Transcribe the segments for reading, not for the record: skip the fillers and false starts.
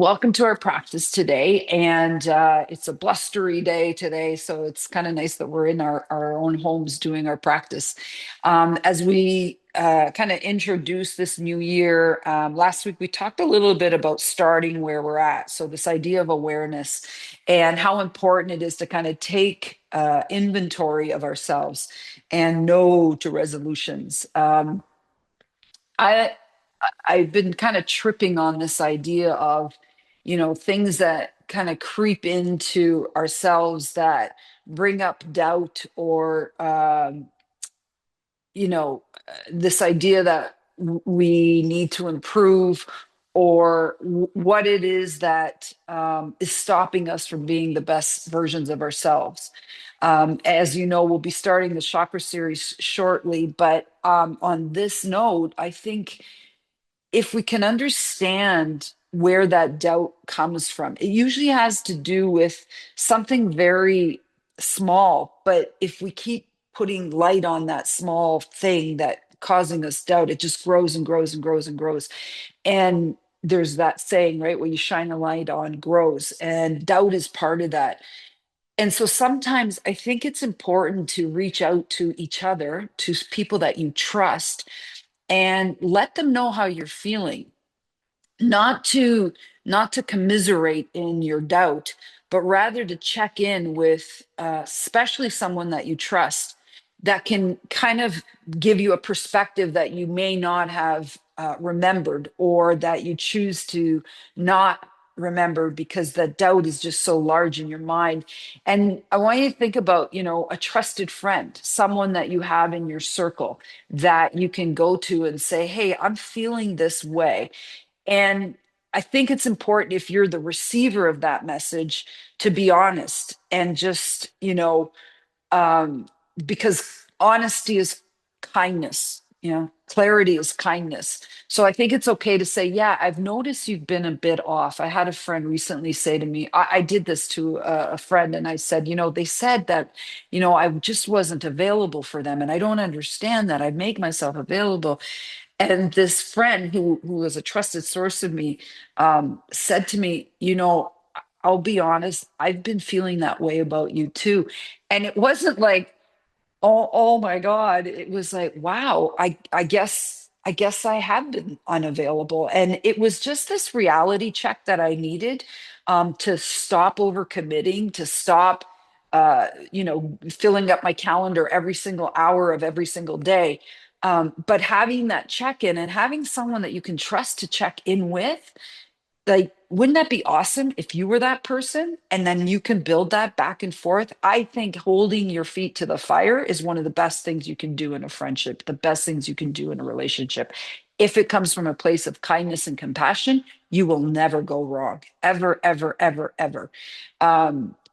Welcome to our practice today. And it's a blustery day today. So it's kind of nice that we're in our own homes doing our practice. As we kind of introduce this new year, last week we talked a little bit about starting where we're at. So, this idea of awareness and how important it is to kind of take inventory of ourselves and no to resolutions. I I've been kind of tripping on this idea of, things that kind of creep into ourselves that bring up doubt or, this idea that we need to improve or what it is that is stopping us from being the best versions of ourselves. As you know, we'll be starting the chakra series shortly, but on this note, I think if we can understand where that doubt comes from, it usually has to do with something very small. But if we keep putting light on that small thing that causing us doubt, it just grows and grows and grows and grows. And there's that saying, right? Where you shine a light on grows, and doubt is part of that. And so sometimes I think it's important to reach out to each other, to people that you trust, and let them know how you're feeling, not to commiserate in your doubt, but rather to check in with especially someone that you trust that can kind of give you a perspective that you may not have remembered, or that you choose to not remember because the doubt is just so large in your mind. And I want you to think about, a trusted friend, someone that you have in your circle that you can go to and say, hey, I'm feeling this way. And I think it's important, if you're the receiver of that message, to be honest and just, um, because honesty is kindness, clarity is kindness. So I think it's okay to say, yeah, I've noticed you've been a bit off. I had a friend recently say to me, I did this to a friend, and I said, they said that, I just wasn't available for them. And I don't understand that. I make myself available. And this friend who was a trusted source of me said to me, I'll be honest, I've been feeling that way about you too. And it wasn't like, oh my God. It was like, wow, I guess I have been unavailable. And it was just this reality check that I needed, to stop overcommitting, to stop filling up my calendar every single hour of every single day. But having that check in and having someone that you can trust to check in with, like, wouldn't that be awesome if you were that person and then you can build that back and forth? I think holding your feet to the fire is one of the best things you can do in a friendship, the best things you can do in a relationship. If it comes from a place of kindness and compassion, you will never go wrong, ever, ever, ever, ever.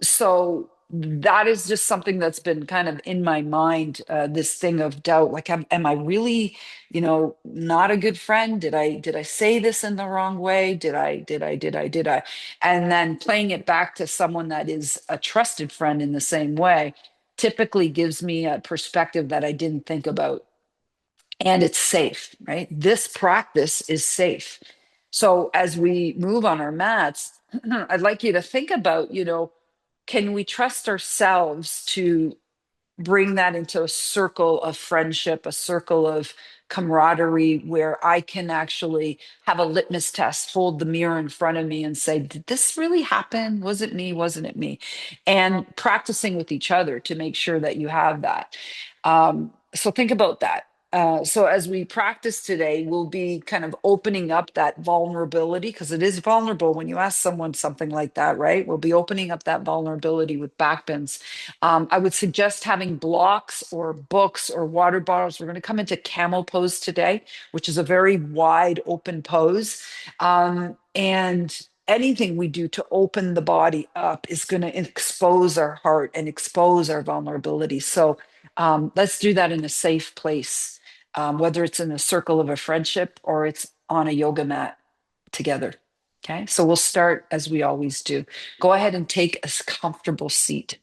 So that is just something that's been kind of in my mind, this thing of doubt. Like, am I really, not a good friend? Did I say this in the wrong way? Did I? And then playing it back to someone that is a trusted friend in the same way typically gives me a perspective that I didn't think about. And it's safe, right? This practice is safe. So as we move on our mats, I'd like you to think about, can we trust ourselves to bring that into a circle of friendship, a circle of camaraderie, where I can actually have a litmus test, hold the mirror in front of me and say, did this really happen? Was it me? Wasn't it me? And practicing with each other to make sure that you have that. So think about that. So as we practice today, we'll be kind of opening up that vulnerability, because it is vulnerable when you ask someone something like that, right? We'll be opening up that vulnerability with backbends. I would suggest having blocks or books or water bottles. We're going to come into camel pose today, which is a very wide open pose. And anything we do to open the body up is going to expose our heart and expose our vulnerability. So let's do that in a safe place, whether it's in the circle of a friendship or it's on a yoga mat together. Okay, so we'll start as we always do. Go ahead and take a comfortable seat.